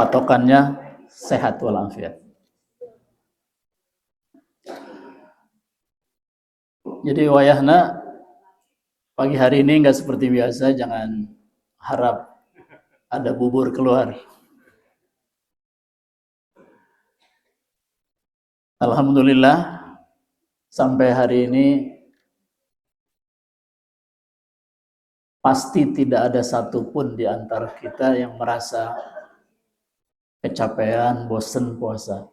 patokannya sehat walafiat. Jadi wayahna pagi hari ini nggak seperti biasa, jangan harap ada bubur keluar. Alhamdulillah sampai hari ini pasti tidak ada satupun di antara kita yang merasa kecapean, bosan puasa,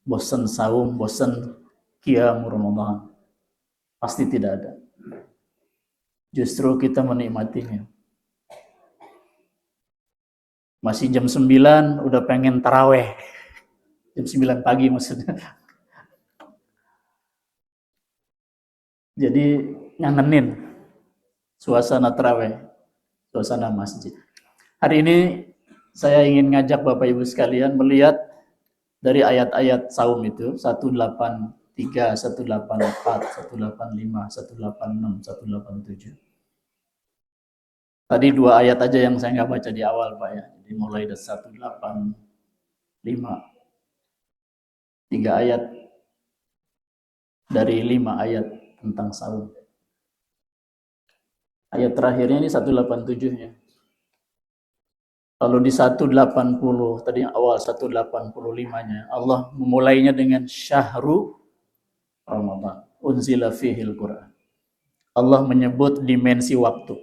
bosan saum, bosan qiyam Ramadan. Pasti tidak ada. Justru kita menikmatinya. Masih jam 9 udah pengen taraweh. Jam 9 pagi maksudnya. Jadi ngangenin suasana taraweh, suasana masjid. Hari ini saya ingin ngajak Bapak Ibu sekalian melihat dari ayat-ayat saum itu 183, 184, 185, 186, 187. Tadi 2 ayat aja yang saya nggak baca di awal Pak ya. Jadi mulai dari 185, 3 ayat dari 5 ayat tentang saum. Ayat terakhirnya ini 187-nya. Kalau di 180 tadi yang awal 185-nya Allah memulainya dengan syahru Ramadan unzila fihil Quran. Allah menyebut dimensi waktu.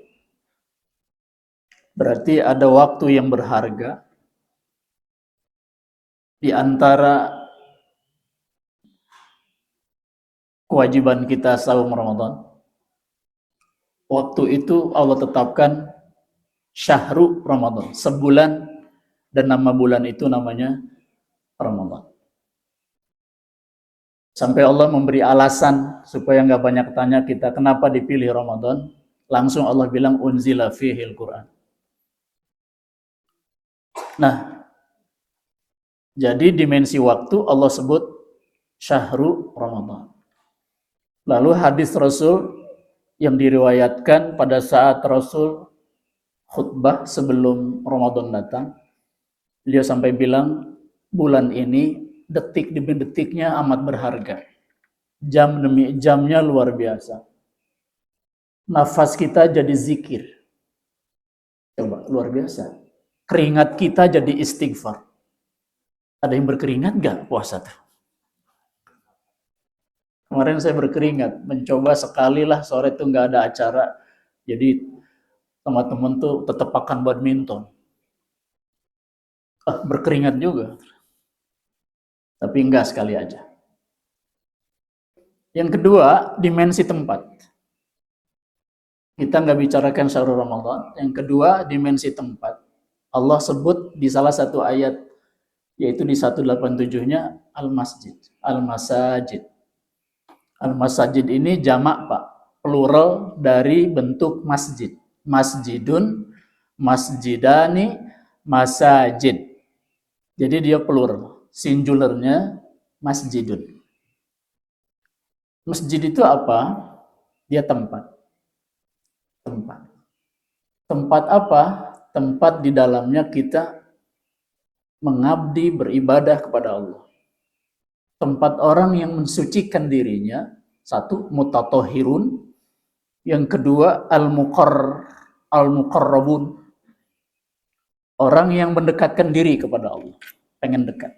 Berarti ada waktu yang berharga di antara kewajiban kita saum Ramadan. Waktu itu Allah tetapkan syahru Ramadan, sebulan, dan nama bulan itu namanya Ramadan. Sampai Allah memberi alasan supaya nggak banyak tanya kita kenapa dipilih Ramadan. Langsung Allah bilang unzila fihil Quran. Nah, jadi dimensi waktu Allah sebut syahru Ramadan. Lalu hadis Rasul yang diriwayatkan pada saat Rasul khutbah sebelum Ramadan datang, beliau sampai bilang bulan ini detik demi detiknya amat berharga, jam demi jamnya luar biasa, nafas kita jadi zikir, coba luar biasa, keringat kita jadi istighfar. Ada yang berkeringat gak puasa tuh? Kemarin saya berkeringat, mencoba sekali lah sore tuh nggak ada acara, jadi sama temen tuh tetap makan badminton. Berkeringat juga, tapi enggak sekali aja. Yang kedua, dimensi tempat. Kita nggak bicarakan syahrul Ramadan. Yang kedua, dimensi tempat. Allah sebut di salah satu ayat, yaitu di 187-nya al-masjid, al-masajid. Al-masajid ini jamak Pak, plural dari bentuk masjid. Masjidun, masjidani, masajid. Jadi dia plural, singularnya masjidun. Masjid itu apa? Dia tempat. Tempat. Tempat apa? Tempat di dalamnya kita mengabdi beribadah kepada Allah. Tempat orang yang mensucikan dirinya, satu mutatahhirun, yang kedua al-muqarrabun, orang yang mendekatkan diri kepada Allah, pengen dekat.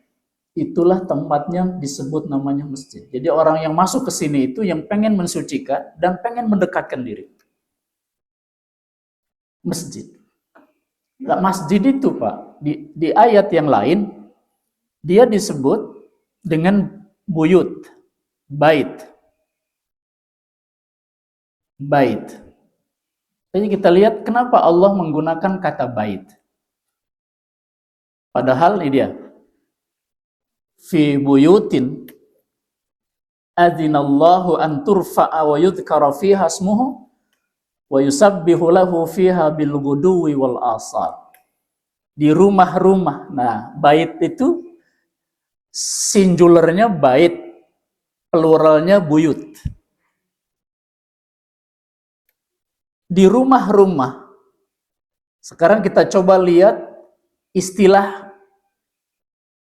Itulah tempatnya disebut namanya masjid. Jadi orang yang masuk ke sini itu yang pengen mensucikan dan pengen mendekatkan diri. Masjid. Nah, masjid itu Pak, di ayat yang lain dia disebut dengan buyut, bait. Bait. Jadi kita lihat kenapa Allah menggunakan kata bait. Padahal ini dia. Fi buyutin adzinallahu an turfa'a wa yudhkara fiha ismuhu wa yusabbihu lahu fiha bil ghuduwi wal asal. Di rumah-rumah. Nah, bait itu singularnya bait, pluralnya buyut. Di rumah-rumah. Sekarang kita coba lihat istilah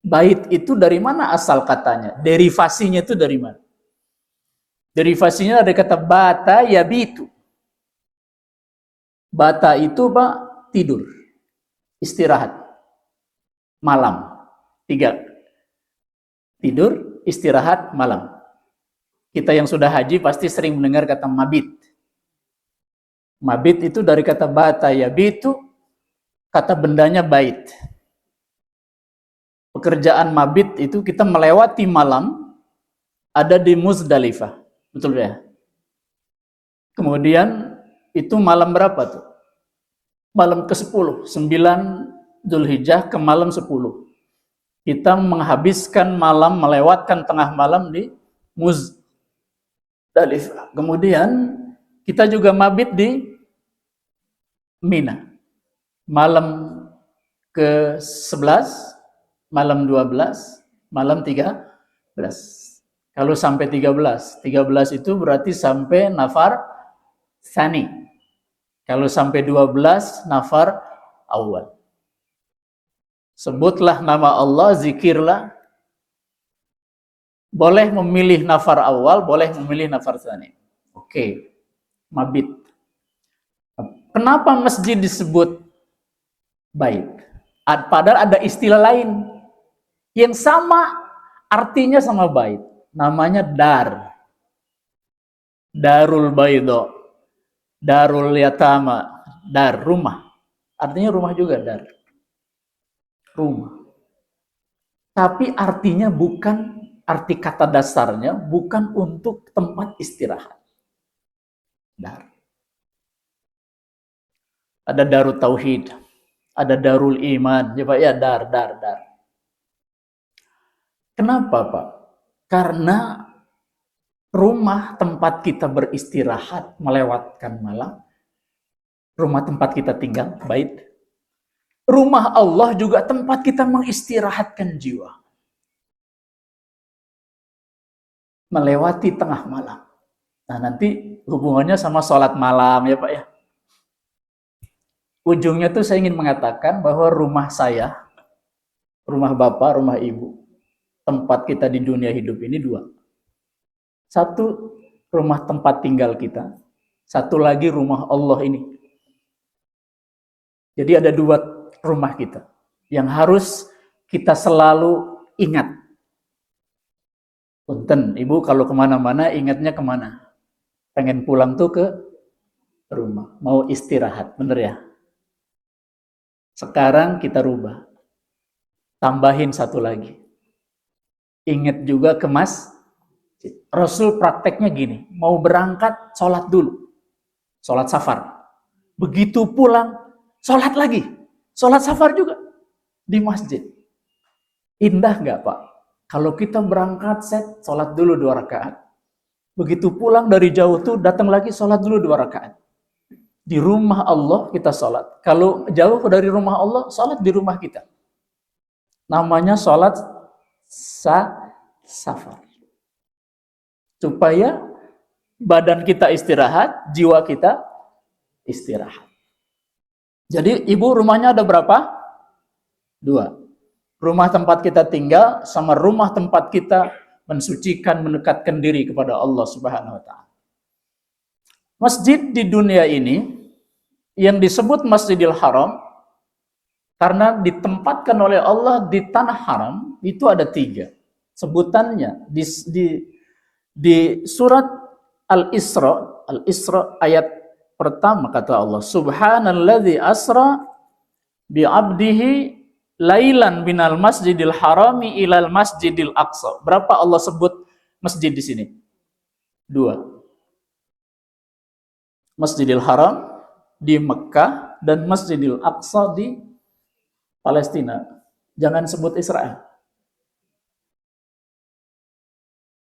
Bait itu dari mana asal katanya? Derivasinya itu dari mana? Derivasinya dari kata bata yabitu. Bata itu Pak, tidur, istirahat, malam. 3. Tidur, istirahat, malam. Kita yang sudah haji pasti sering mendengar kata mabit. Mabit itu dari kata bata yabitu, kata bendanya bait. Pekerjaan mabit itu kita melewati malam ada di Muzdalifah. Betul ya? Kemudian itu malam berapa tuh? Malam ke-10, 9 Dzulhijjah ke malam 10. Kita menghabiskan malam, melewatkan tengah malam di Muzdalifah. Kemudian kita juga mabit di Mina. Malam ke-11, malam 12, malam 13. Kalau sampai 13 itu berarti sampai nafar Sani. Kalau sampai 12, nafar awal. Sebutlah nama Allah, zikirlah. Boleh memilih nafar awal, boleh memilih nafar Sani. Oke, mabit. Kenapa masjid disebut bait? Padahal ada istilah lain yang sama artinya sama bait. Namanya dar. Darul Baido, Darul Yatama, dar, rumah. Artinya rumah juga, dar. Rumah. Tapi artinya bukan, arti kata dasarnya bukan untuk tempat istirahat. Dar. Ada Darul Tauhid, ada Darul Iman, ya Pak, ya dar. Kenapa Pak? Karena rumah tempat kita beristirahat, melewatkan malam, rumah tempat kita tinggal, bait. Rumah Allah juga tempat kita mengistirahatkan jiwa. Melewati tengah malam. Nah, nanti hubungannya sama sholat malam ya Pak ya. Ujungnya tuh saya ingin mengatakan bahwa rumah saya, rumah Bapak, rumah Ibu, tempat kita di dunia hidup ini 2. Satu, rumah tempat tinggal kita. Satu lagi rumah Allah ini. Jadi ada 2 rumah kita yang harus kita selalu ingat. Punten, Ibu kalau kemana-mana ingatnya kemana? Pengen pulang tuh ke rumah. Mau istirahat, bener ya? Sekarang kita rubah. Tambahin satu lagi. Ingat juga ke Rasul prakteknya gini, mau berangkat, sholat dulu. Sholat safar. Begitu pulang, sholat lagi. Sholat safar juga. Di masjid. Indah nggak Pak? Kalau kita berangkat, sholat dulu 2 rakaat. Begitu pulang dari jauh tuh, datang lagi, sholat dulu 2 rakaat. Di rumah Allah kita sholat. Kalau jauh dari rumah Allah, sholat di rumah kita. Namanya sholat safar. Supaya badan kita istirahat, jiwa kita istirahat. Jadi ibu rumahnya ada berapa? 2. Rumah tempat kita tinggal sama rumah tempat kita mensucikan, mendekatkan diri kepada Allah Subhanahu wa taala. Masjid di dunia ini yang disebut Masjidil Haram karena ditempatkan oleh Allah di tanah haram itu ada 3 sebutannya di surat Al-Isra ayat pertama kata Allah, Subhanalladzi asra bi'abdihi lailan minal masjidil harami ilal masjidil aqsa. Berapa Allah sebut masjid di sini? 2. Masjidil Haram di Mekah dan Masjidil Aqsa di Palestina. Jangan sebut Israel.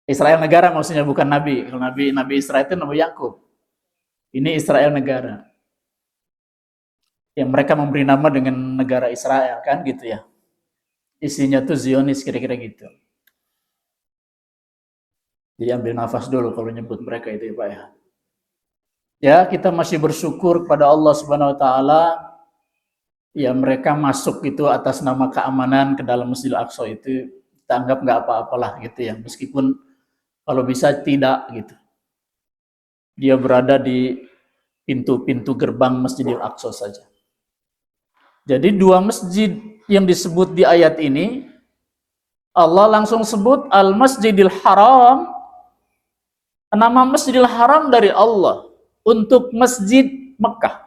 Israel negara maksudnya, bukan nabi. Kalau nabi Israel itu Nabi Yakub. Ini Israel negara. Yang mereka memberi nama dengan negara Israel kan gitu ya. Isinya tuh Zionis kira-kira gitu. Jadi ambil nafas dulu kalau nyebut mereka itu ya Pak ya. Ya, kita masih bersyukur kepada Allah Subhanahu wa taala ya mereka masuk itu atas nama keamanan ke dalam Masjidil Aqsa itu kita anggap nggak apa-apalah gitu ya, meskipun kalau bisa tidak gitu. Dia berada di pintu-pintu gerbang Masjidil Aqsa saja. Jadi dua masjid yang disebut di ayat ini, Allah langsung sebut Al-Masjidil Haram, nama Masjidil Haram dari Allah untuk Masjid Mekah.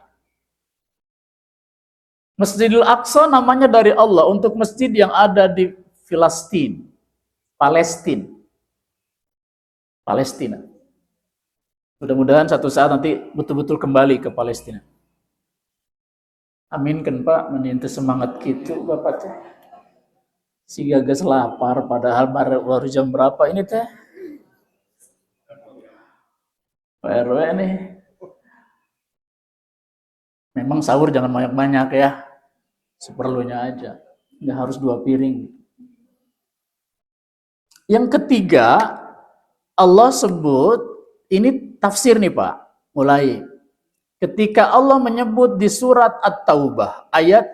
Masjidil Aqsa namanya dari Allah untuk masjid yang ada di Filistin, Palestina. Mudah-mudahan satu saat nanti betul-betul kembali ke Palestina. Amin kan Pak, meninta semangat gitu Bapak teh. Si gagas lapar padahal baru jam berapa ini teh? Pak RW nih. Memang sahur jangan banyak-banyak ya. Seperlunya aja. Nggak harus 2 piring. Yang ketiga, Allah sebut, ini tafsir nih Pak, mulai. Ketika Allah menyebut di surat At-Taubah, ayat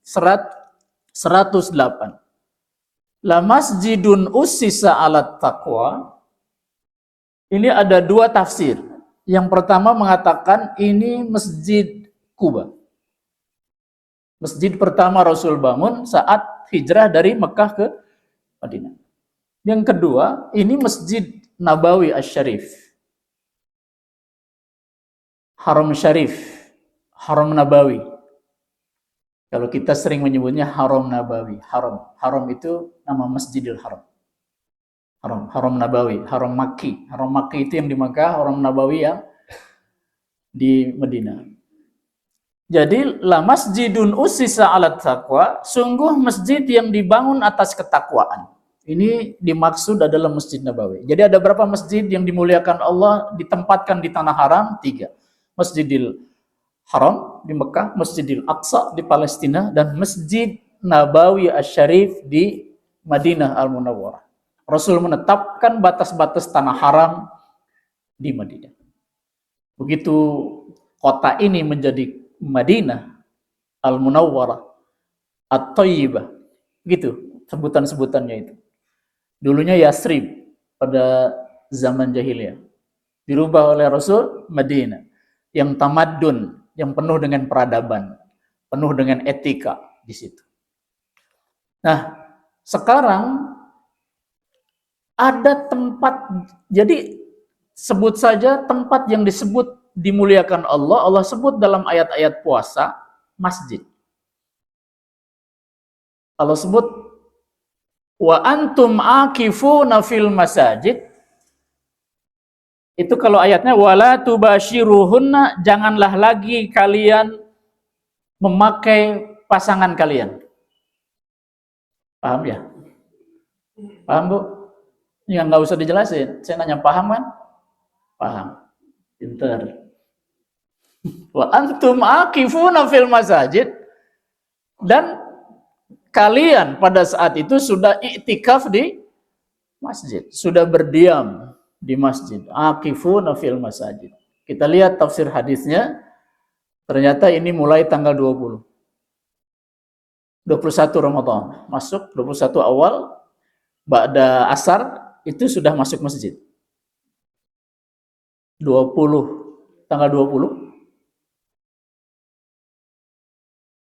108. La masjidun ussisa alat taqwa. Ini ada 2 tafsir. Yang pertama mengatakan ini Masjid Kuba. Masjid pertama Rasul bangun saat hijrah dari Mekah ke Madinah. Yang kedua, ini Masjid Nabawi Asy-Syarif. Haram Syarif, Haram Nabawi. Kalau kita sering menyebutnya Haram Nabawi, Haram itu nama Masjidil Haram. Haram Nabawi, Haram Makki. Haram Makki itu yang di Makkah, Haram Nabawi yang di Madinah. Jadi la masjidun ussisa 'alat taqwa, sungguh masjid yang dibangun atas ketakwaan. Ini dimaksud adalah Masjid Nabawi. Jadi ada berapa masjid yang dimuliakan Allah ditempatkan di tanah haram? 3. Masjidil Haram di Mekah, Masjidil Aqsa di Palestina, dan Masjid Nabawi Asy-Syarif di Madinah Al-Munawwarah. Rasul menetapkan batas-batas tanah haram di Madinah. Begitu kota ini menjadi Madinah Al-Munawwarah, At-Thayyibah, gitu sebutan-sebutannya itu. Dulunya Yasrib pada zaman jahiliyah. Dirubah oleh Rasul Madinah yang tamadun, yang penuh dengan peradaban, penuh dengan etika di situ. Nah, sekarang ada tempat, jadi sebut saja tempat yang disebut dimuliakan Allah, Allah sebut dalam ayat-ayat puasa, masjid. Allah sebut wa antum akifuna fil masajid. Itu kalau ayatnya wala tubashiruhunna, janganlah lagi kalian memakai pasangan kalian. Paham ya? Paham Bu? Ya nggak usah dijelasin. Saya nanya paham kan? Paham. Pinter. Wa antum akifuna fil masajid, dan kalian pada saat itu sudah iktikaf di masjid, sudah berdiam di masjid. Akifuna fil masajid. Kita lihat tafsir hadisnya. Ternyata ini mulai tanggal 21 Ramadan. Masuk 21 awal, ba'da asar itu sudah masuk masjid. tanggal 20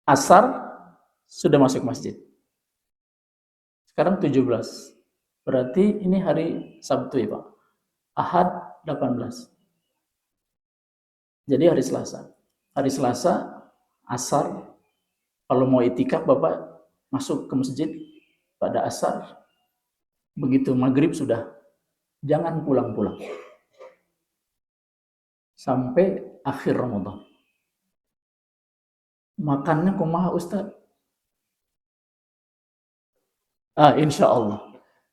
asar sudah masuk masjid. Sekarang 17. Berarti ini hari Sabtu ya Pak. Ahad 18. Jadi hari Selasa. Hari Selasa asar, kalau mau itikaf Bapak masuk ke masjid pada asar. Begitu maghrib sudah, jangan pulang-pulang sampai akhir Ramadan. Makannya kumaha Ustaz? Insya Allah.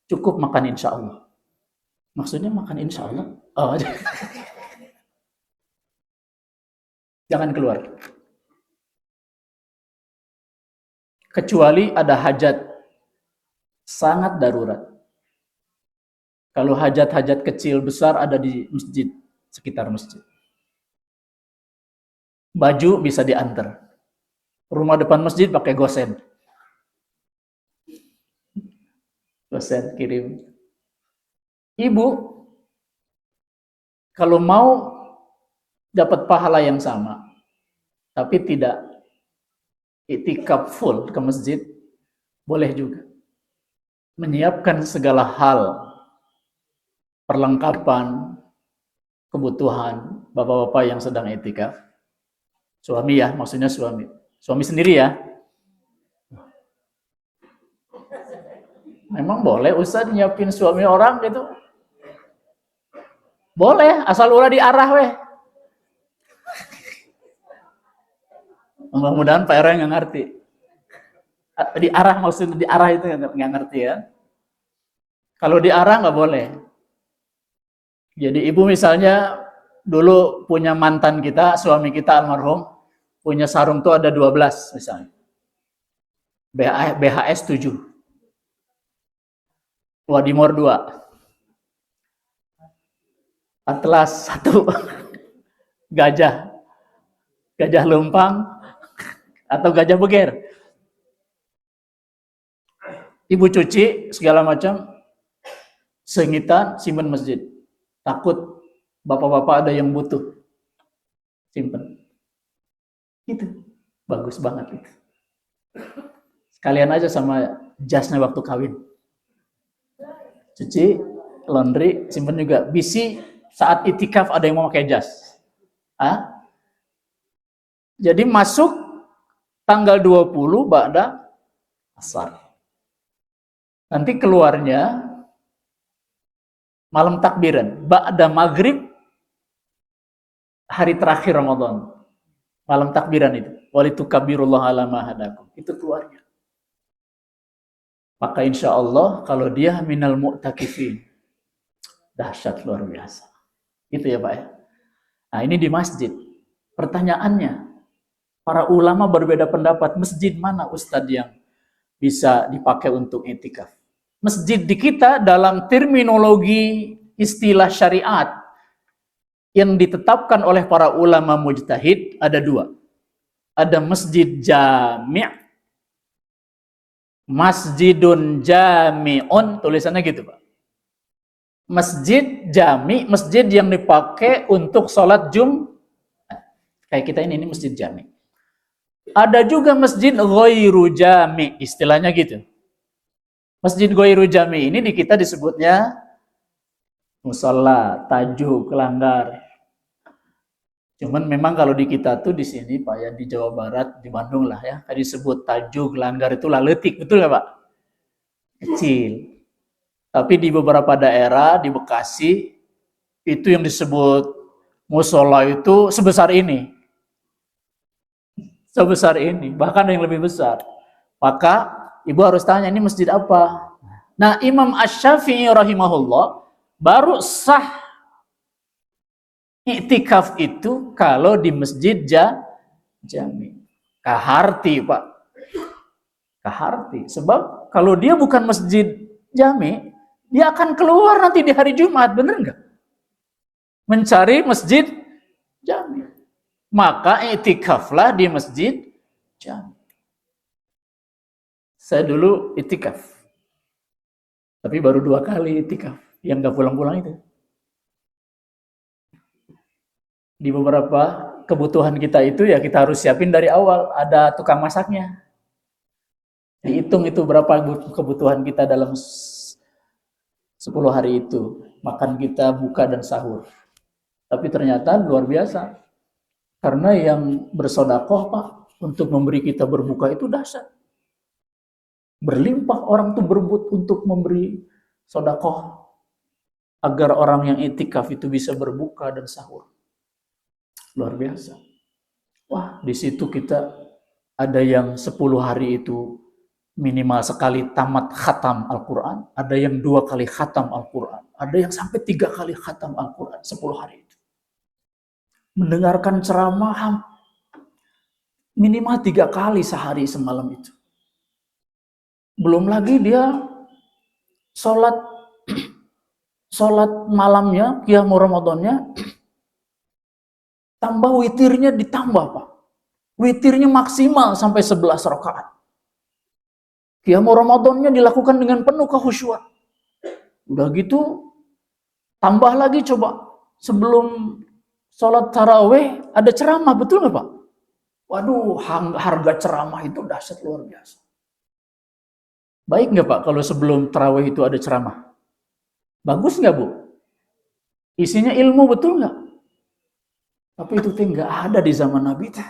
Cukup makan insya Allah. Maksudnya makan insya Allah? Jangan keluar. Kecuali ada hajat sangat darurat. Kalau hajat-hajat kecil besar ada di masjid, sekitar masjid. Baju bisa diantar. Rumah depan masjid pakai gosen. Gosen kirim. Ibu, kalau mau dapat pahala yang sama, tapi tidak iktikaf full ke masjid, boleh juga. Menyiapkan segala hal, perlengkapan, kebutuhan bapak-bapak yang sedang iktikaf. Suami ya, maksudnya suami. Suami sendiri ya. Memang boleh Ustaz nyiapin suami orang gitu? Boleh, asal ulah diarah weh. Mudah-mudahan Pak Era nggak ngerti. Diarah maksudnya diarah itu nggak ngerti ya. Kalau diarah nggak boleh. Jadi ibu misalnya dulu punya mantan kita, suami kita almarhum, punya sarung tuh ada 12 misalnya. BHS 7. Wadimor 2. Atlas 1. Gajah. Gajah lumpang atau gajah beger. Ibu cuci segala macam, sengitan simpen masjid. Takut bapak-bapak ada yang butuh, simpen. Itu bagus banget itu. Sekalian aja sama jasnya waktu kawin. Cuci, laundry, simpen juga. Bisi saat itikaf ada yang mau pakai jas. Jadi masuk tanggal 20 ba'da asar. Nanti keluarnya malam takbiran, ba'da maghrib hari terakhir Ramadan. Malam takbiran itu. Walitukabirullah ala ma hadakum. Itu keluarnya. Maka insya Allah kalau dia minal mu'takifin, dahsyat luar biasa. Itu ya Pak ya. Nah ini di masjid. Pertanyaannya, para ulama berbeda pendapat, masjid mana Ustadz yang bisa dipakai untuk i'tikaf? Masjid di kita dalam terminologi istilah syariat yang ditetapkan oleh para ulama mujtahid ada 2. Ada masjid jami', masjidun jami'un, tulisannya gitu Pak. Masjid jami', masjid yang dipakai untuk sholat kayak kita ini masjid jami'. Ada juga masjid ghairu jami', istilahnya gitu. Masjid ghairu jami' ini di kita disebutnya musalla, tajuk, langgar. Cuman memang kalau di kita tuh di sini Pak ya, di Jawa Barat, di Bandung lah ya, disebut tajuk, langgar itu laletik, betul ya Pak? Kecil. Tapi di beberapa daerah, di Bekasi, itu yang disebut musola itu sebesar ini. Sebesar ini, bahkan yang lebih besar. Maka ibu harus tanya, ini masjid apa? Nah, Imam Asy-Syafi'i rahimahullah baru sah i'tikaf itu kalau di masjid jami'. Kaharti Pak. Kaharti. Sebab kalau dia bukan masjid jami', dia akan keluar nanti di hari Jumat, bener nggak? Mencari masjid jami'. Maka i'tikaflah di masjid jami'. Saya dulu i'tikaf. Tapi baru 2 kali i'tikaf. Yang nggak pulang-pulang itu. Di beberapa kebutuhan kita itu ya kita harus siapin dari awal. Ada tukang masaknya. Dihitung itu berapa kebutuhan kita dalam 10 hari itu. Makan kita, buka dan sahur. Tapi ternyata luar biasa. Karena yang bersedekah Pak, untuk memberi kita berbuka itu dahsyat. Berlimpah orang tuh berebut untuk memberi sedekah agar orang yang i'tikaf itu bisa berbuka dan sahur. Luar biasa. Wah, di situ kita ada yang 10 hari itu minimal sekali tamat khatam Al-Quran, ada yang 2 kali khatam Al-Quran, ada yang sampai 3 kali khatam Al-Quran 10 hari itu. Mendengarkan ceramah minimal 3 kali sehari semalam itu. Belum lagi dia sholat malamnya, qiyamul Ramadannya, tambah witirnya ditambah Pak. Witirnya maksimal sampai 11 rakaat. Qiyamul Ramadannya dilakukan dengan penuh kekhusyuan. Udah gitu, tambah lagi coba. Sebelum sholat tarawih ada ceramah, betul nggak Pak? Waduh, harga ceramah itu dahsyat luar biasa. Baik nggak Pak kalau sebelum tarawih itu ada ceramah? Bagus nggak Bu? Isinya ilmu, betul nggak? Tapi itu teh nggak ada di zaman Nabi teh.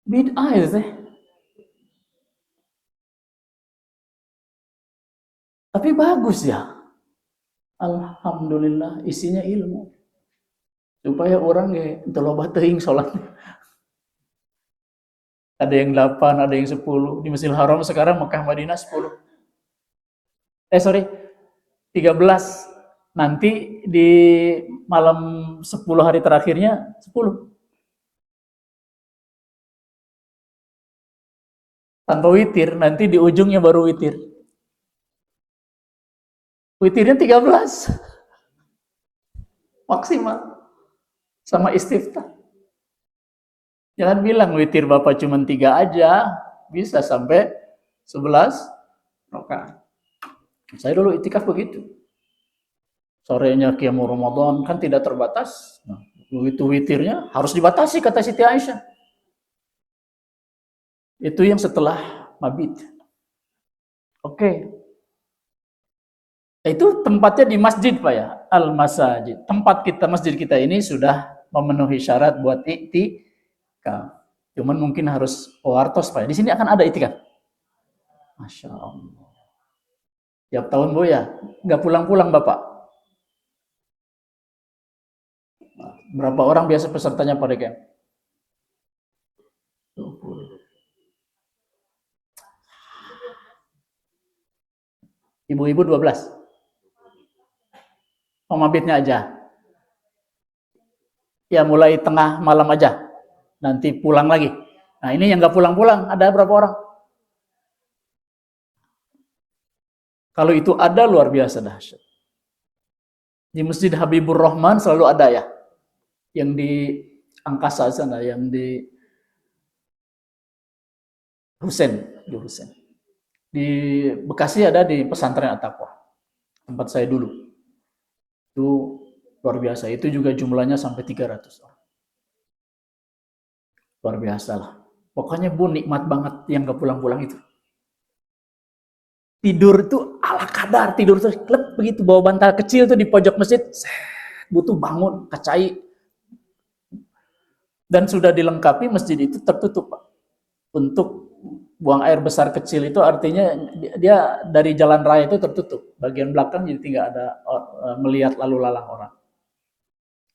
Bid'ah itu teh. Tapi bagus ya. Alhamdulillah isinya ilmu. Supaya orang ya loba teuing salatnya. Ada yang 8, ada yang 10. Di Masjidil Haram sekarang Mekah Madinah 10. Sorry, 13. Nanti di malam 10 hari terakhirnya 10. Tanpa witir, nanti di ujungnya baru witir. Witirnya 13. Maksimal. Sama istiftah. Jangan bilang witir Bapak cuma 3 aja, bisa sampai 11 rakaat. Saya dulu itikaf begitu. Sorenya qiyamul Ramadan kan tidak terbatas. Nah, itu witirnya harus dibatasi kata Siti Aisyah. Itu yang setelah mabit. Oke. Itu tempatnya di masjid Pak ya, al-masajid. Tempat kita, masjid kita ini sudah memenuhi syarat buat iktikaf. Cuman mungkin harus pewartos Pak ya. Di sini akan ada iktikaf. Masya Allah. Tiap tahun Bu ya, nggak pulang-pulang Bapak. Berapa orang biasa pesertanya pada camp? 20. Ibu-ibu 12. Mabitnya aja. Ya mulai tengah malam aja. Nanti pulang lagi. Nah ini yang nggak pulang-pulang, ada berapa orang? Kalau itu ada luar biasa dahsyat. Di Masjid Habibur Rahman selalu ada ya. Yang di Angkasa sana, yang di Husen. Di Bekasi ada di Pesantren At-Taqwa. Tempat saya dulu. Itu luar biasa. Itu juga jumlahnya sampai 300 orang. Luar biasa lah. Pokoknya Bu nikmat banget yang gak pulang-pulang itu. Tidur tuh ala kadar, tidur tuh klep begitu, bawa bantal kecil tuh di pojok masjid, butuh bangun, kacai. Dan sudah dilengkapi masjid itu tertutup Pak. Untuk buang air besar kecil itu artinya dia dari jalan raya itu tertutup. Bagian belakang jadi tidak ada melihat lalu lalang orang.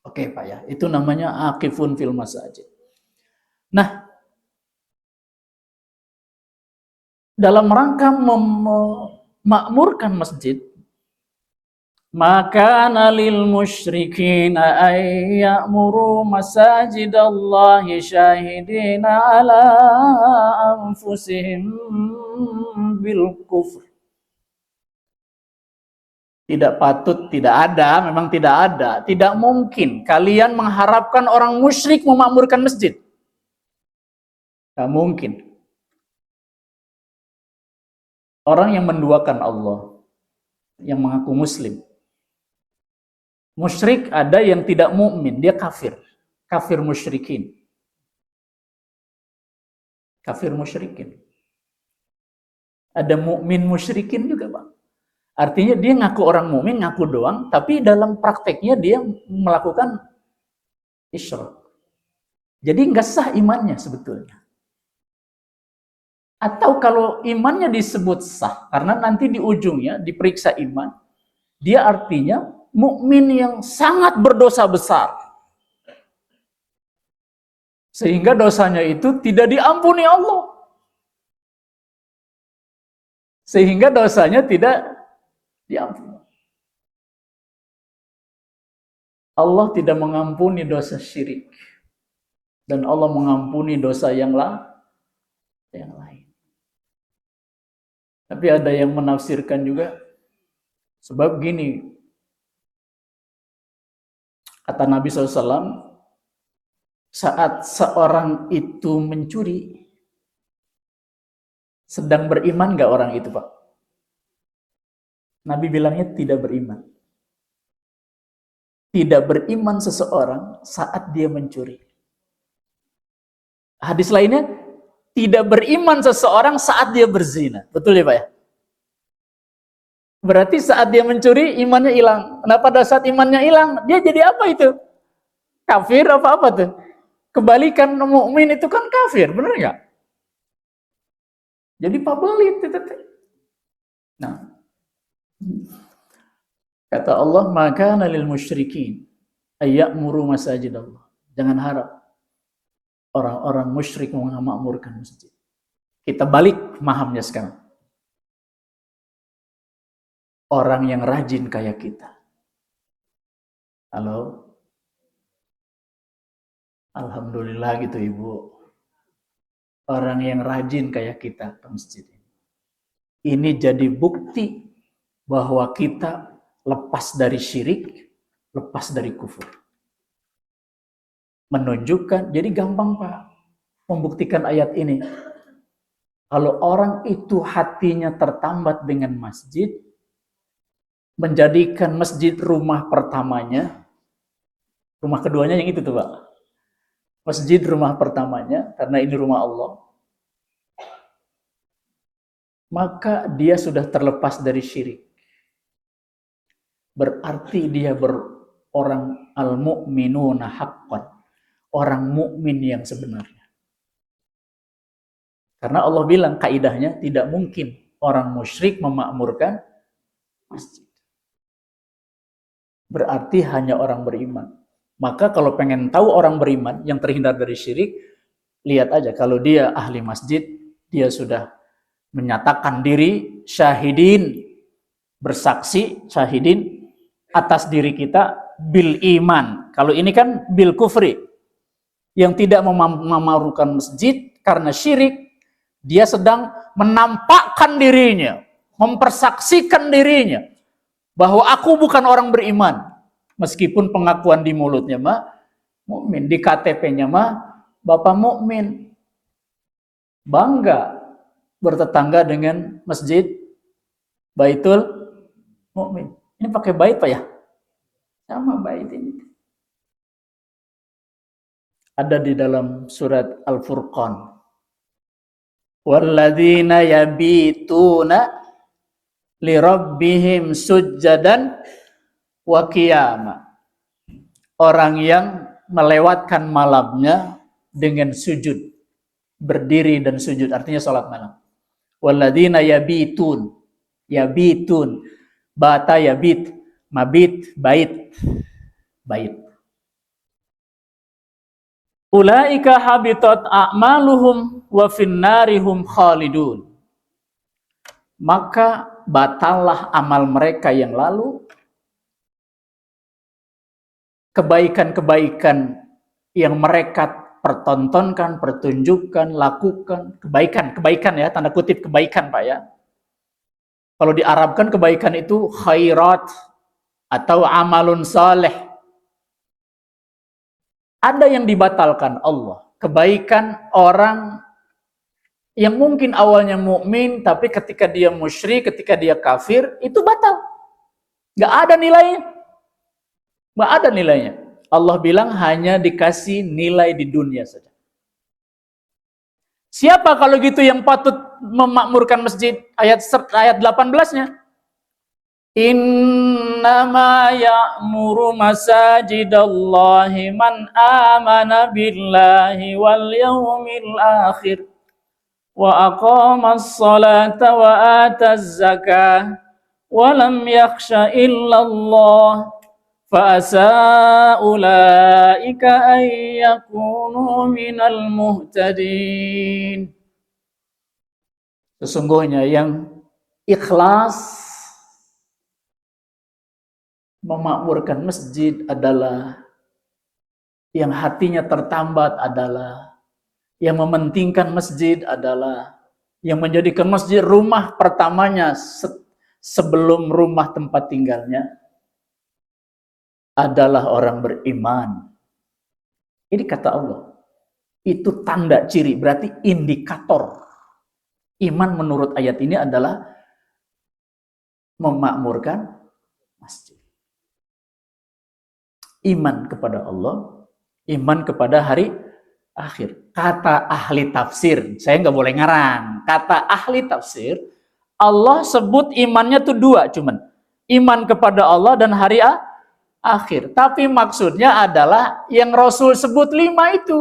Oke Pak ya, itu namanya akifun fil masajid. Nah, dalam rangka memakmurkan masjid, maka lil musyrikin ay ya'muru masajidallahi syahidina ala anfusihim bil kufr. Tidak patut, tidak ada, memang tidak ada. Tidak mungkin kalian mengharapkan orang musyrik memakmurkan masjid. Tidak mungkin. Orang yang menduakan Allah, yang mengaku muslim. Musyrik ada yang tidak mukmin, dia kafir. Kafir musyrikin. Kafir musyrikin. Ada mukmin musyrikin juga, Pak. Artinya dia ngaku orang mukmin, ngaku doang, tapi dalam prakteknya dia melakukan isyrak. Jadi nggak sah imannya sebetulnya. Atau kalau imannya disebut sah, karena nanti di ujungnya diperiksa iman, dia artinya mukmin yang sangat berdosa besar. Sehingga dosanya itu tidak diampuni Allah. Sehingga dosanya tidak diampuni. Allah tidak mengampuni dosa syirik. Dan Allah mengampuni dosa yang lain. Tapi ada yang menafsirkan juga, sebab gini, kata Nabi SAW, Saat seorang itu mencuri, sedang beriman nggak orang itu, Pak? Nabi bilangnya tidak beriman. Tidak beriman seseorang saat dia mencuri. Hadis lainnya, tidak beriman seseorang saat dia berzina. Betul ya, Pak ya? Berarti saat dia mencuri, imannya hilang. Nah, pada saat imannya hilang, dia jadi apa itu? Kafir apa tuh? Kebalikan mukmin itu kan kafir, benar nggak? Jadi pabelit itu. Nah, kata Allah, maka lil musyrikin ayyamuru masajid Allah. Jangan harap orang-orang musyrik memakmurkan masjid. Kita balik mahamnya sekarang. Orang yang rajin kayak kita. Halo? Alhamdulillah gitu Ibu. Orang yang rajin kayak kita ke masjid ini. Ini jadi bukti bahwa kita lepas dari syirik, lepas dari kufur. Menunjukkan, jadi gampang Pak membuktikan ayat ini. Kalau orang itu hatinya tertambat dengan masjid, menjadikan masjid rumah pertamanya, rumah keduanya yang itu tuh Pak. Masjid rumah pertamanya, karena ini rumah Allah. Maka dia sudah terlepas dari syirik. Berarti dia orang al-mu'minuna haqqan. Orang mukmin yang sebenarnya. Karena Allah bilang kaidahnya tidak mungkin orang musyrik memakmurkan masjid. Berarti hanya orang beriman. Maka kalau pengen tahu orang beriman yang terhindar dari syirik, lihat aja kalau dia ahli masjid, dia sudah menyatakan diri syahidin, bersaksi syahidin atas diri kita bil iman. Kalau ini kan bil kufri, yang tidak memakmurkan masjid karena syirik, dia sedang menampakkan dirinya, mempersaksikan dirinya bahwa aku bukan orang beriman. Meskipun pengakuan di mulutnya mah mukmin, di KTP-nya mah Bapak mukmin. Bangga bertetangga dengan masjid Baitul Mukmin. Ini pakai bait Pak ya? Sama bait ini. Ada di dalam surat Al-Furqan. Walladzina yabituna li rabbihim sujjadan wa qiyama. Orang yang melewatkan malamnya dengan sujud, berdiri dan sujud, artinya salat malam. Walladzina yabitun, bata yabit, mabit, bait. Ulaika habitat a'maluhum wa finnarihum khalidun. Maka batallah amal mereka yang lalu, kebaikan-kebaikan yang mereka pertontonkan, pertunjukkan, lakukan, kebaikan ya, tanda kutip kebaikan Pak ya. Kalau diarabkan kebaikan itu khairat atau amalun saleh. Ada yang dibatalkan Allah, kebaikan orang yang mungkin awalnya mukmin tapi ketika dia musyrik, ketika dia kafir, itu batal. Nggak ada nilainya. Nggak ada nilainya. Allah bilang hanya dikasih nilai di dunia saja. Siapa kalau gitu yang patut memakmurkan masjid? Ayat 18-nya. Innama ya'muru masajidallahi man amana billahi wal yawmil akhir wa aqamas salata wa ataz zakah wa lam yakhsha illallah fa'asa ulaika ay yakunu minal muhtadin. Sesungguhnya yang ikhlas memakmurkan masjid adalah yang hatinya tertambat, adalah yang mementingkan masjid, adalah yang menjadikan masjid rumah pertamanya sebelum rumah tempat tinggalnya, adalah orang beriman. Ini kata Allah. Itu tanda ciri, berarti indikator. Iman menurut ayat ini adalah memakmurkan masjid. Iman kepada Allah, iman kepada hari akhir. Kata ahli tafsir, saya nggak boleh ngarang. Kata ahli tafsir, Allah sebut imannya tuh dua cuman. Iman kepada Allah dan hari akhir. Tapi maksudnya adalah yang Rasul sebut 5 itu.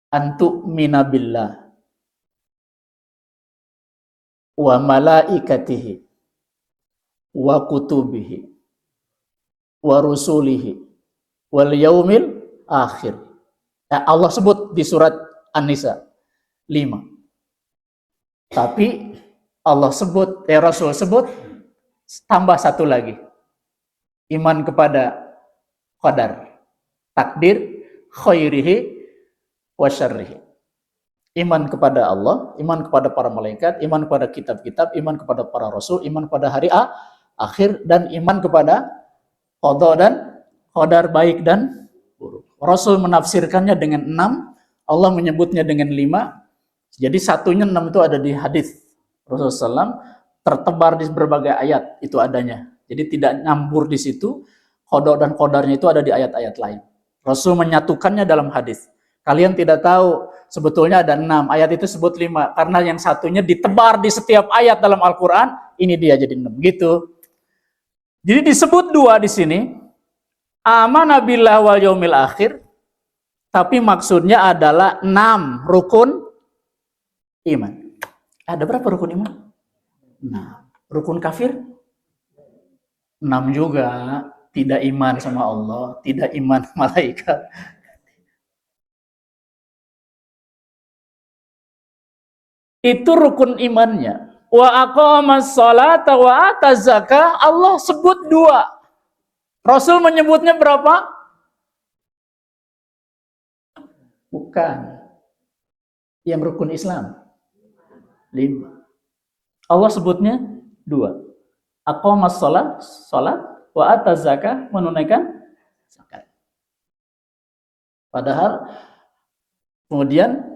Antu minabillah wa malaikatihi wa kutubihi wa rusulihi wal yaumil akhir. Allah sebut di surat An-Nisa 5. Tapi Allah sebut, Rasul sebut tambah satu lagi. Iman kepada qadar, takdir, khairihi wa syarrihi. Iman kepada Allah, iman kepada para malaikat, iman kepada kitab-kitab, iman kepada para rasul, iman kepada hari akhir, dan iman kepada qada dan qadar baik dan buruk. Rasul menafsirkannya dengan 6, Allah menyebutnya dengan 5. Jadi satunya 6 itu ada di hadis Rasulullah SAW, tertebar di berbagai ayat itu adanya. Jadi tidak nyambur di situ, qada dan qadarnya itu ada di ayat-ayat lain. Rasul menyatukannya dalam hadis. Kalian tidak tahu sebetulnya ada 6, ayat itu sebut 5 karena yang satunya ditebar di setiap ayat dalam Al-Qur'an, ini dia jadi 6 gitu. Jadi disebut 2 di sini. Amana billah wal yaumil akhir, tapi maksudnya adalah 6 rukun iman. Ada berapa rukun iman? 6. Rukun kafir? 6 juga. Tidak iman sama Allah, tidak iman malaikat. Itu rukun imannya. Wa aqamas sholata wa ataz zakah, Allah sebut 2. Rasul menyebutnya berapa? Bukan. Yang rukun Islam 5. Allah sebutnya 2. Aqamas sholat wa ataz zakah, menunaikan zakat. Padahal kemudian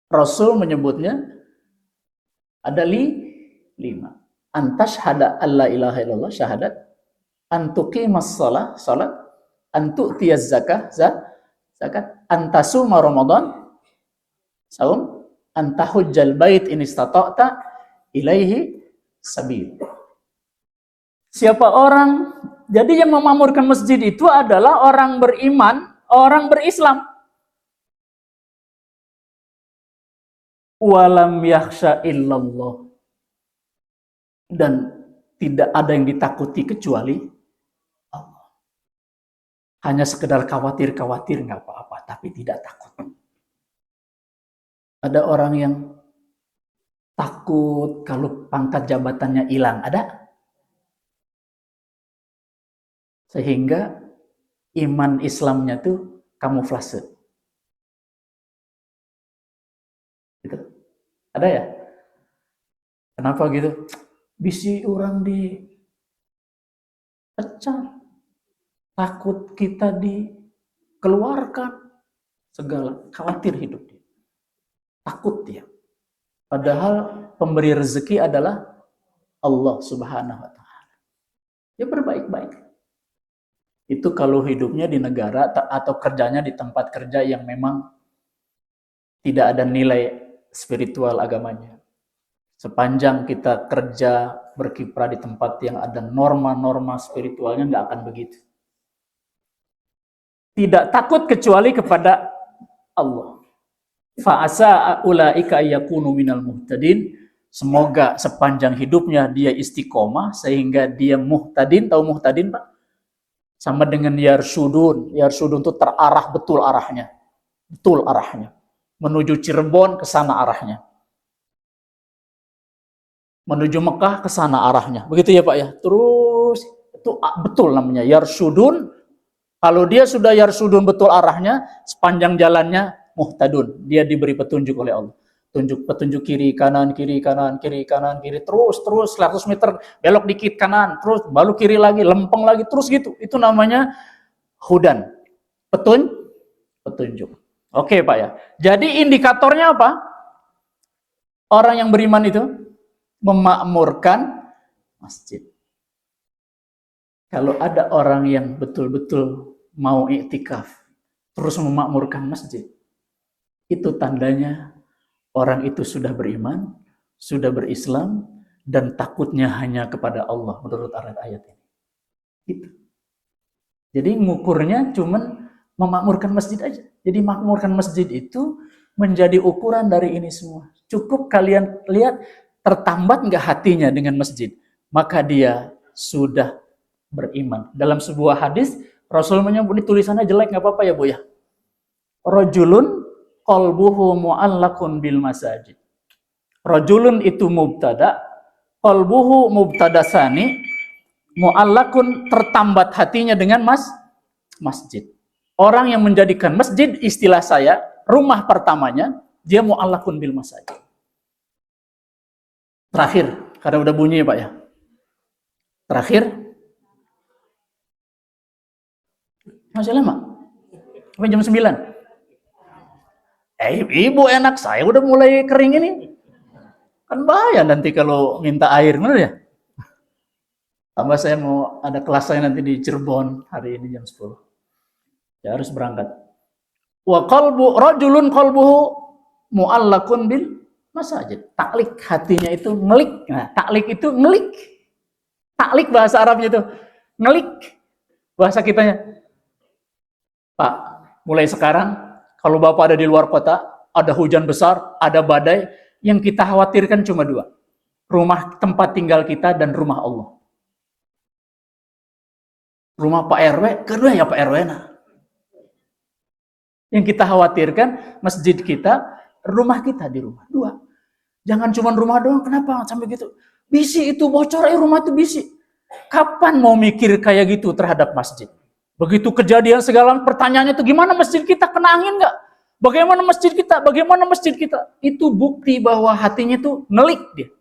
Rasul menyebutnya ada 5. Antashhada alla ilaha illallah, syahadat, antuqimas salat, antu'tiyaz zakah, zakat, antasuma ramadan, saum, antahujjal bait in istata'ta ilaihi sabil. Siapa orang, jadi yang memakmurkan masjid itu adalah orang beriman, orang berislam. Walam yakhsha illallah, dan tidak ada yang ditakuti kecuali Allah. Hanya sekedar khawatir nggak apa-apa, tapi tidak takut. Ada orang yang takut kalau pangkat jabatannya hilang, ada? Sehingga iman Islamnya tuh kamuflase. Gitu. Ada ya? Kenapa gitu? Bisi orang dipecat, takut kita dikeluarkan, segala, khawatir hidup dia, takut dia. Padahal pemberi rezeki adalah Allah Subhanahu wa Ta'ala. Dia berbaik-baik. Itu kalau hidupnya di negara atau kerjanya di tempat kerja yang memang tidak ada nilai spiritual agamanya. Sepanjang kita kerja berkiprah di tempat yang ada norma-norma spiritualnya, nggak akan begitu. Tidak takut kecuali kepada Allah. Fa'asa ulaika yakunu minal muhtadin. Semoga sepanjang hidupnya dia istiqomah sehingga dia muhtadin. Tahu muhtadin, Pak? Sama dengan yarsyudun. Yarsyudun itu terarah betul arahnya. Betul arahnya. Menuju Cirebon ke sana arahnya. Menuju Mekah ke sana arahnya. Begitu ya, Pak ya. Terus itu betul namanya yarsyudun. Kalau dia sudah yarsyudun betul arahnya, sepanjang jalannya muhtadun. Dia diberi petunjuk oleh Allah. Petunjuk kiri, kanan, kiri, kanan, kiri, kanan, kiri. Terus 100 meter belok dikit kanan, terus baru kiri lagi, lempeng lagi, terus gitu. Itu namanya hudan. petunjuk. Oke Pak ya. Jadi indikatornya apa? Orang yang beriman itu memakmurkan masjid. Kalau ada orang yang betul-betul mau iktikaf, terus memakmurkan masjid, itu tandanya orang itu sudah beriman, sudah berislam, dan takutnya hanya kepada Allah menurut ayat ini. Gitu. Jadi ngukurnya cuman memakmurkan masjid aja. Jadi makmurkan masjid itu menjadi ukuran dari ini semua. Cukup kalian lihat tertambat nggak hatinya dengan masjid, maka dia sudah beriman. Dalam sebuah hadis, Rasul menyebut tulisannya jelek nggak apa-apa ya Bu ya. Rajulun qalbuhu mu'allaqun bil masajid. Rajulun itu mubtada, qalbuhu mubtada tsani, mu'allaqun tertambat hatinya dengan masjid. Orang yang menjadikan masjid, istilah saya, rumah pertamanya, dia mu'allaqun bil masajid. Terakhir, karena udah bunyi Pak ya. Terakhir, masih lama? Sampai jam 9. Ibu enak, saya udah mulai kering ini. Kan bahaya nanti kalau minta air, bener ya? Tambah saya mau ada kelas saya nanti di Cirebon hari ini jam 10. Ya harus berangkat. Wa qalbu rajulun qalbuhu mu'allaqun bil masajid. Taklik hatinya itu ngelik. Nah, taklik itu ngelik. Taklik bahasa Arabnya itu ngelik. Bahasa kitanya. Pak, mulai sekarang kalau Bapak ada di luar kota, ada hujan besar, ada badai, yang kita khawatirkan cuma dua. Rumah tempat tinggal kita dan rumah Allah. Rumah Pak RW, kedua ya Pak RW. Nah. Yang kita khawatirkan, masjid kita, rumah kita di rumah. Dua. Jangan cuma rumah doang, kenapa sampai gitu? Bisi itu bocor, rumah itu bisi. Kapan mau mikir kayak gitu terhadap masjid? Begitu kejadian segala, pertanyaannya itu gimana masjid kita, kena angin nggak? Bagaimana masjid kita? Bagaimana masjid kita? Itu bukti bahwa hatinya itu ngelik dia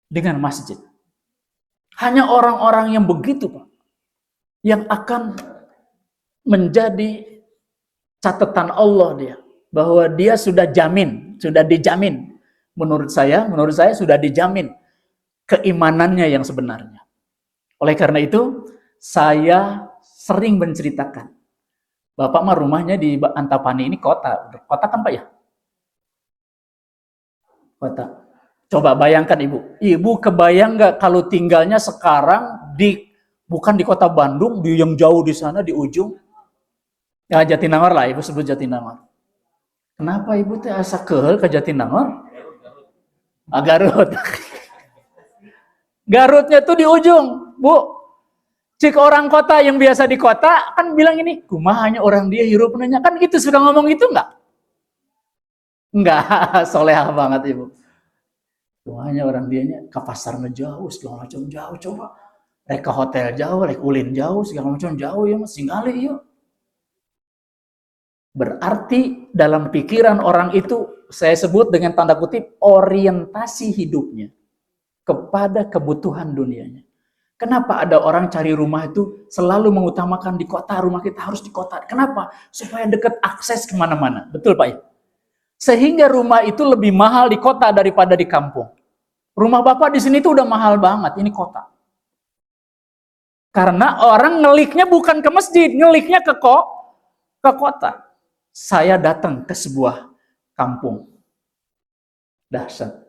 dengan masjid. Hanya orang-orang yang begitu Pak, yang akan menjadi catatan Allah dia, bahwa dia sudah dijamin. Menurut saya sudah dijamin keimanannya yang sebenarnya. Oleh karena itu, saya sering menceritakan, Bapak mah rumahnya di Antapani ini kota kan Pak ya? Kota. Coba bayangkan Ibu kebayang nggak kalau tinggalnya sekarang bukan di kota Bandung, di yang jauh di sana di ujung, ya Jatinangor lah, Ibu sebut Jatinangor. Kenapa Ibu teh asa keul ke Jatinangor? Garut. Garutnya tuh di ujung, Bu. Cik orang kota yang biasa di kota kan bilang ini, kumahanya orang dia hirup nanya, kan gitu suka ngomong gitu enggak? Enggak, solehah banget Ibu. Kumahanya orang dianya ke pasar jauh, segala macam jauh, coba. Rek ke hotel jauh, rek ulin jauh, segala macam jauh ya Mas, singgali yuk. Berarti dalam pikiran orang itu, saya sebut dengan tanda kutip, orientasi hidupnya kepada kebutuhan dunianya. Kenapa ada orang cari rumah itu selalu mengutamakan di kota, rumah kita harus di kota. Kenapa? Supaya dekat akses kemana-mana. Betul Pak ya? Sehingga rumah itu lebih mahal di kota daripada di kampung. Rumah Bapak di sini itu udah mahal banget, ini kota. Karena orang ngeliknya bukan ke masjid, ngeliknya ke kota. Saya datang ke sebuah kampung. Dahsyat.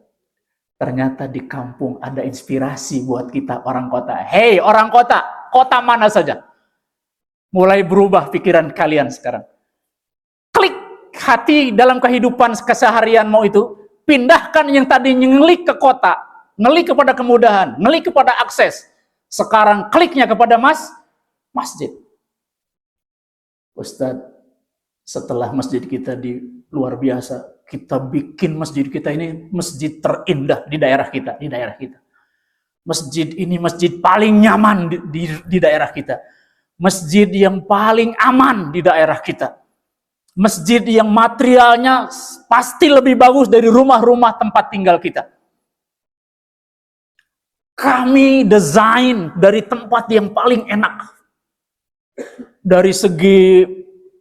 Ternyata di kampung ada inspirasi buat kita orang kota. Hei orang kota, kota mana saja. Mulai berubah pikiran kalian sekarang. Klik hati dalam kehidupan keseharianmu itu, pindahkan yang tadi ngelik ke kota, ngelik kepada kemudahan, ngelik kepada akses. Sekarang kliknya kepada masjid. Ustadz, setelah masjid kita di luar biasa, kita bikin masjid kita ini masjid terindah di daerah kita, Masjid ini masjid paling nyaman di daerah kita. Masjid yang paling aman di daerah kita. Masjid yang materialnya pasti lebih bagus dari rumah-rumah tempat tinggal kita. Kami desain dari tempat yang paling enak. Dari segi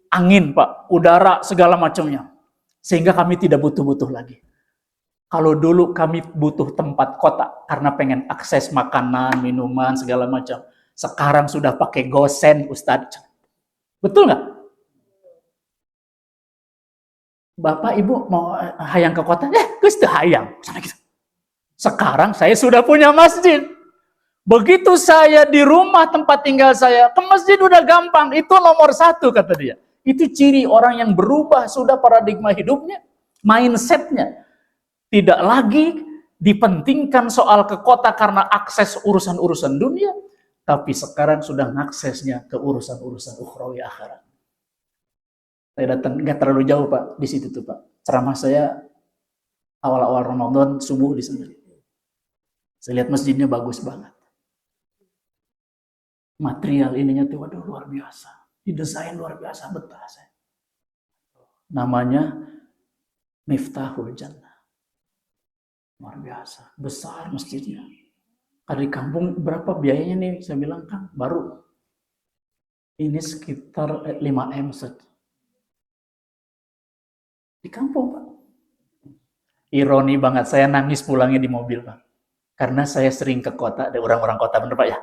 angin Pak, udara segala macamnya. Sehingga kami tidak butuh-butuh lagi. Kalau dulu kami butuh tempat kota karena pengen akses makanan, minuman, segala macam. Sekarang sudah pakai gosen, Ustadz. Betul nggak? Bapak, Ibu mau hayang ke kota? Guys, hayang. Sekarang saya sudah punya masjid. Begitu saya di rumah tempat tinggal saya, ke masjid udah gampang. Itu nomor satu, kata dia. Itu ciri orang yang berubah sudah paradigma hidupnya, mindsetnya. Tidak lagi dipentingkan soal ke kota karena akses urusan-urusan dunia, tapi sekarang sudah mengaksesnya ke urusan-urusan ukhrawi akhirat. Saya datang nggak terlalu jauh Pak di situ tuh Pak. Ceramah saya awal-awal Ramadan subuh di sana. Saya lihat masjidnya bagus banget. Material ininya tuh waduh luar biasa. Didesain luar biasa, betah saya. Namanya Miftahul Jannah. Luar biasa, besar masjidnya. Kalau di kampung berapa biayanya nih? Saya bilang kan baru. Ini sekitar 5M set. Di kampung Pak. Ironi banget, saya nangis pulangnya di mobil Pak. Karena saya sering ke kota, ada orang-orang kota bener Pak ya.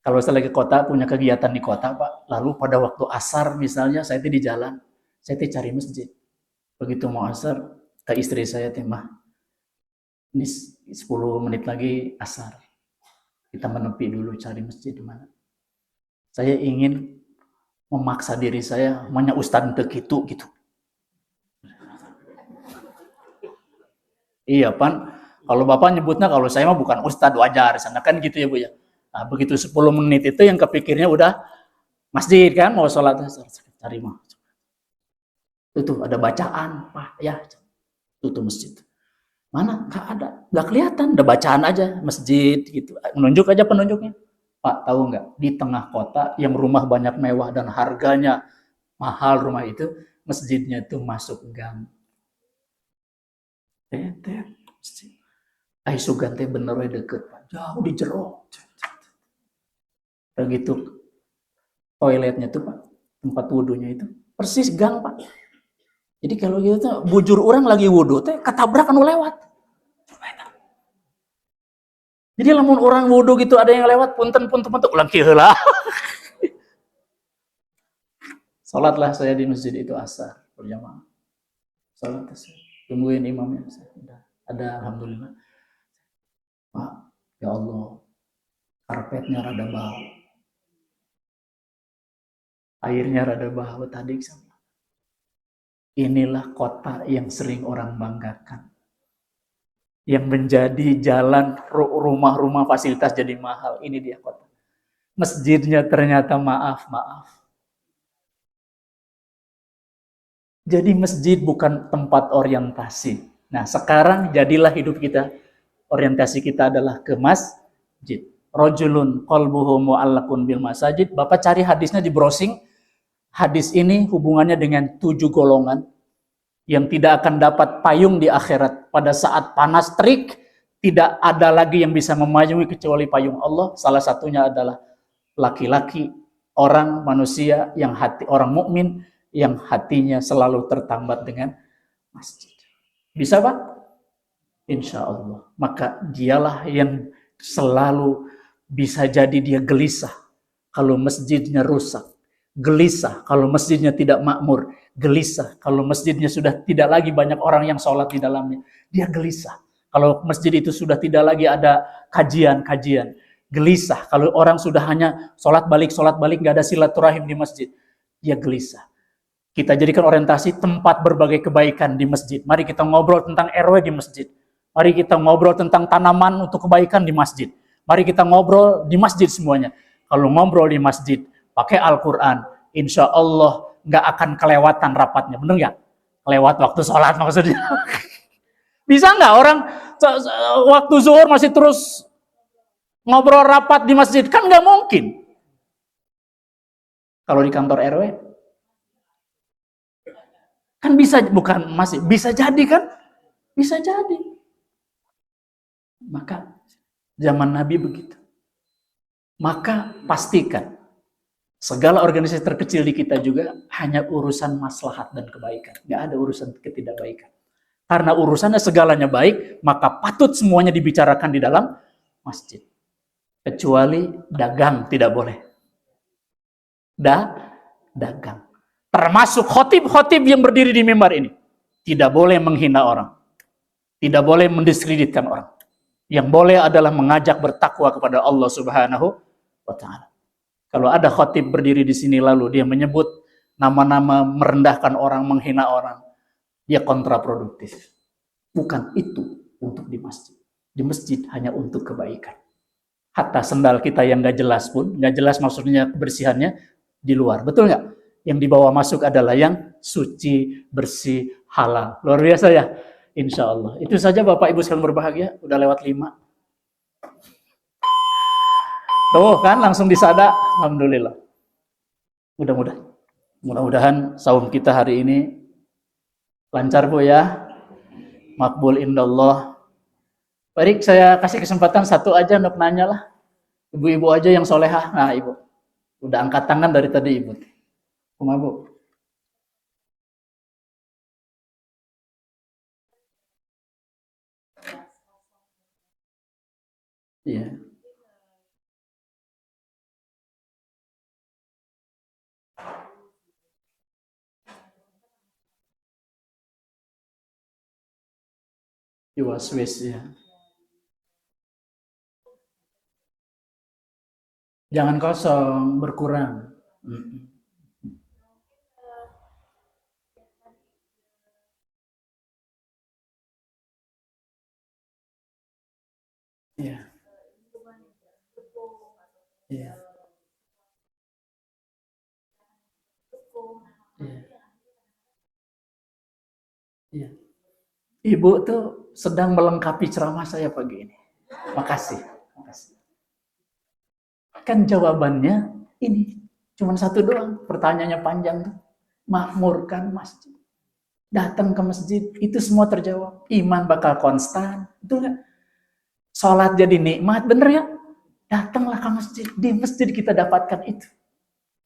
Kalau saya lagi ke kota, punya kegiatan di kota Pak. Lalu pada waktu asar misalnya, saya di jalan. Saya cari masjid. Begitu mau asar, ke istri saya mah, ini 10 menit lagi asar. Kita menepi dulu cari masjid di mana. Saya ingin memaksa diri saya, namanya Ustadz gitu. Iya Pan, kalau Bapak nyebutnya, kalau saya mah bukan Ustadz, wajar. Sana kan gitu ya Bu ya. Nah, begitu 10 menit itu yang kepikirnya udah masjid kan, mau sholat. Cari mah. Itu ada bacaan, Pak ya. Itu masjid. Mana? Nggak ada. Nggak kelihatan. Udah bacaan aja. Masjid gitu. Menunjuk aja penunjuknya. Pak, tahu nggak? Di tengah kota yang rumah banyak mewah dan harganya mahal rumah itu, masjidnya itu masuk gang. Masjid. Sugan teh bener deket. Jauh di jero. Begitu toiletnya tuh Pak. Tempat wudhunya itu. Persis gang Pak. Jadi kalau gitu tuh, bujur orang lagi wudhu teh ketabrak anu lewat. Jadi lamun orang wudhu gitu ada yang lewat, punten ulang kieu heula. Salatlah saya di masjid itu asar berjamaah. Salat tungguin imamnya. Ada alhamdulillah. Pak, ya Allah, karpetnya rada bau. Airnya rada bau tadi sama. Inilah kota yang sering orang banggakan. Yang menjadi jalan rumah-rumah fasilitas jadi mahal. Ini dia kota. Masjidnya ternyata maaf. Jadi masjid bukan tempat orientasi. Nah sekarang jadilah hidup kita, orientasi kita adalah ke masjid. Rajulun qalbuhu mu'allaqun bil masajid. Bapak cari hadisnya di browsing. Hadis ini hubungannya dengan 7 golongan yang tidak akan dapat payung di akhirat. Pada saat panas terik, tidak ada lagi yang bisa memayungi kecuali payung Allah. Salah satunya adalah laki-laki, orang manusia yang orang mukmin yang hatinya selalu tertambat dengan masjid. Bisa Pak? Insya Allah. Maka dialah yang selalu bisa jadi dia gelisah kalau masjidnya rusak. Gelisah kalau masjidnya tidak makmur. Gelisah kalau masjidnya sudah tidak lagi banyak orang yang sholat di dalamnya. Dia gelisah. Kalau masjid itu sudah tidak lagi ada kajian. Gelisah kalau orang sudah hanya sholat balik, gak ada silaturahim di masjid. Dia gelisah. Kita jadikan orientasi tempat berbagai kebaikan di masjid. Mari kita ngobrol tentang RW di masjid. Mari kita ngobrol tentang tanaman untuk kebaikan di masjid. Mari kita ngobrol di masjid semuanya. Kalau ngobrol di masjid, pakai Al-Quran, insya Allah nggak akan kelewatan rapatnya. Bener nggak? Lewat waktu sholat maksudnya. Bisa nggak orang waktu zuhur masih terus ngobrol rapat di masjid? Kan nggak mungkin. Kalau di kantor RW, kan bisa, bukan masih, bisa jadi kan? Bisa jadi. Maka zaman Nabi begitu. Maka pastikan Segala organisasi terkecil di kita juga hanya urusan maslahat dan kebaikan. Nggak ada urusan ketidakbaikan. Karena urusannya segalanya baik, maka patut semuanya dibicarakan di dalam masjid. Kecuali dagang tidak boleh. Dagang. Termasuk khotib-khotib yang berdiri di mimbar ini. Tidak boleh menghina orang. Tidak boleh mendiskreditkan orang. Yang boleh adalah mengajak bertakwa kepada Allah Subhanahu wa Ta'ala. Kalau ada khotib berdiri di sini lalu dia menyebut nama-nama, merendahkan orang, menghina orang, dia kontraproduktif. Bukan itu untuk di masjid. Di masjid hanya untuk kebaikan. Hatta sendal kita yang nggak jelas pun, nggak jelas maksudnya kebersihannya di luar. Betul nggak? Yang dibawa masuk adalah yang suci, bersih, halal. Luar biasa ya? Insya Allah. Itu saja Bapak Ibu sekalian berbahagia. Udah lewat 5. Tuh kan langsung disada. Alhamdulillah. Mudah-mudahan saum kita hari ini lancar Bu ya. Makbul indallah. Baik, saya kasih kesempatan satu aja untuk nanya lah. Ibu-ibu aja yang solehah. Nah Ibu. Udah angkat tangan dari tadi Ibu. Kuma Bu. Iya. Was-was ya. Jangan kosong, berkurang. Iya. Iya. Iya. Ibu tuh sedang melengkapi ceramah saya pagi ini. Makasih. Kan jawabannya ini. Cuman satu doang. Pertanyaannya panjang tuh. Makmurkan masjid. Datang ke masjid. Itu semua terjawab. Iman bakal konstan. Betul nggak? Sholat jadi nikmat. Bener ya? Datanglah ke masjid. Di masjid kita dapatkan itu.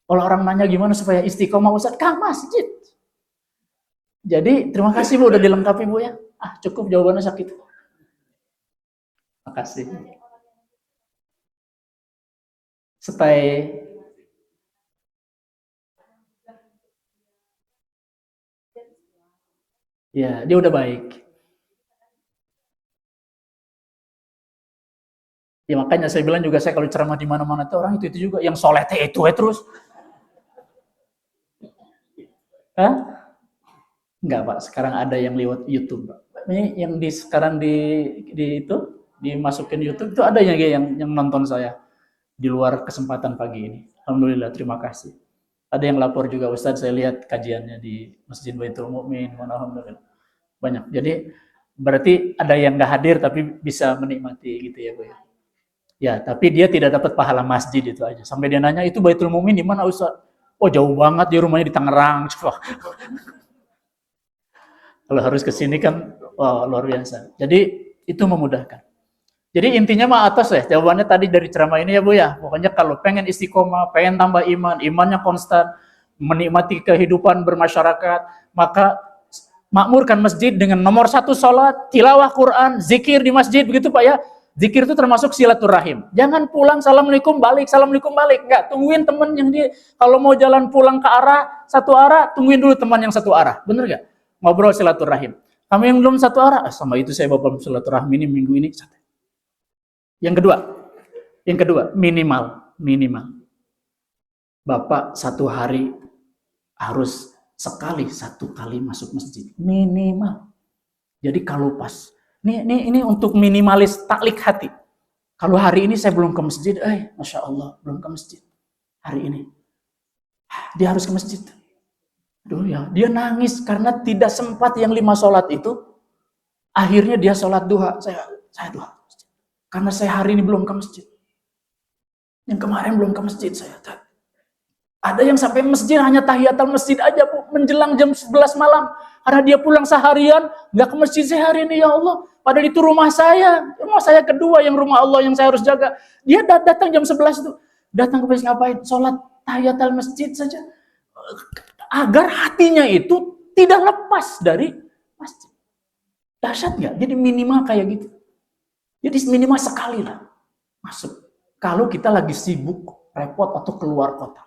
Kalau orang nanya gimana supaya istiqomah Ustaz? Ke masjid. Jadi terima kasih Bu udah dilengkapi Bu ya. Cukup jawabannya sakit. Makasih. Stay. Ya, dia udah baik. Ya makanya saya bilang juga saya kalau ceramah di mana-mana tuh orang itu juga yang soleh itu terus. Hah? Enggak Pak, sekarang ada yang lewat YouTube Pak. Ini yang sekarang di itu dimasukin YouTube itu ada yang nonton saya di luar kesempatan pagi ini. Alhamdulillah, terima kasih. Ada yang lapor juga Ustadz, saya lihat kajiannya di Masjid Baitul Mukmin. Alhamdulillah. Banyak. Jadi berarti ada yang nggak hadir tapi bisa menikmati gitu ya Bu ya. Ya, tapi dia tidak dapat pahala masjid itu aja. Sampai dia nanya, itu Baitul Mukmin di mana Ustadz? Oh jauh banget, di rumahnya di Tangerang. Kalau harus ke sini kan luar biasa. Jadi itu memudahkan. Jadi intinya mah atas ya. Jawabannya tadi dari ceramah ini ya Bu ya. Pokoknya kalau pengen istiqomah, pengen tambah iman, imannya konstan, menikmati kehidupan bermasyarakat, maka makmurkan masjid dengan nomor 1 sholat, tilawah Quran, zikir di masjid, begitu Pak ya. Zikir itu termasuk silaturahim. Jangan pulang assalamualaikum balik, enggak. Tungguin teman yang dia kalau mau jalan pulang ke satu arah, tungguin dulu teman yang satu arah. Bener nggak? Ngobrol silaturahim. Kamu yang belum satu arah, sama itu saya bawa silaturahim ini minggu ini. Yang kedua, minimal. Bapak satu hari harus satu kali masuk masjid. Minimal. Jadi kalau pas, ini untuk minimalis taklik hati. Kalau hari ini saya belum ke masjid, Masya Allah, belum ke masjid. Hari ini. Dia harus ke masjid. Aduh ya, dia nangis karena tidak sempat yang 5 sholat itu. Akhirnya dia sholat duha. Saya duha. Karena saya hari ini belum ke masjid. Yang kemarin belum ke masjid saya. Ada yang sampai masjid hanya tahiyatul masjid aja Bu, menjelang jam 11 malam. Karena dia pulang seharian, nggak ke masjid saya hari ini ya Allah. Padahal itu rumah saya kedua yang rumah Allah yang saya harus jaga. Dia datang jam 11 itu. Datang ke masjid ngapain? Sholat tahiyatul masjid saja. Agar hatinya itu tidak lepas dari masjid. Dahsyat nggak? Jadi minimal kayak gitu. Jadi minimal sekali lah masuk. Kalau kita lagi sibuk, repot atau keluar kota.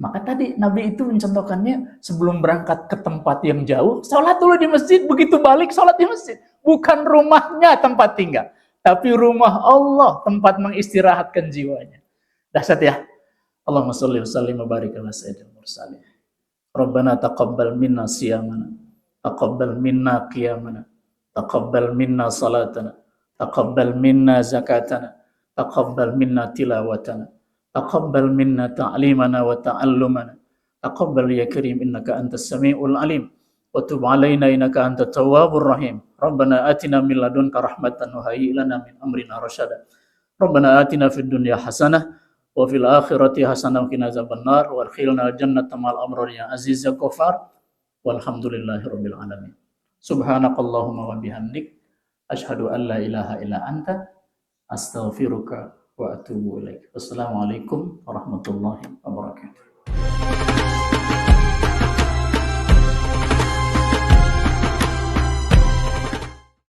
Maka tadi Nabi itu mencontohkannya sebelum berangkat ke tempat yang jauh, sholat dulu di masjid, begitu balik sholat di masjid. Bukan rumahnya tempat tinggal, tapi rumah Allah tempat mengistirahatkan jiwanya. Dahsyat ya. Allahumma sholli wa sallim wa barik ala sayyidil mursalin. Rabbana taqabbal minna siyamana, taqabbal minna qiyamana, taqabbal minna salatana, taqabbal minna zakatana, taqabbal minna tilawatana, taqabbal minna ta'limana wa ta'allumana, taqabbal ya karim innaka antas samiul alim, wa tub alaina innaka antat tawwabur rahim. Rabbana atina min ladunka rahmatan wa hayyi lana min amrina rasyada. Rabbana atina fid dunya hasanah wa fil akhirati hasanah wa qina azabannar wa adkhilna jannata ma'al abrar ya aziz ya ghafar walhamdulillahi rabbil alamin. Subhanakallahumma wa bihamdik asyhadu an la ilaha illa anta astaghfiruka wa atubu ilaik. Wassalamualaikum warahmatullahi wabarakatuh.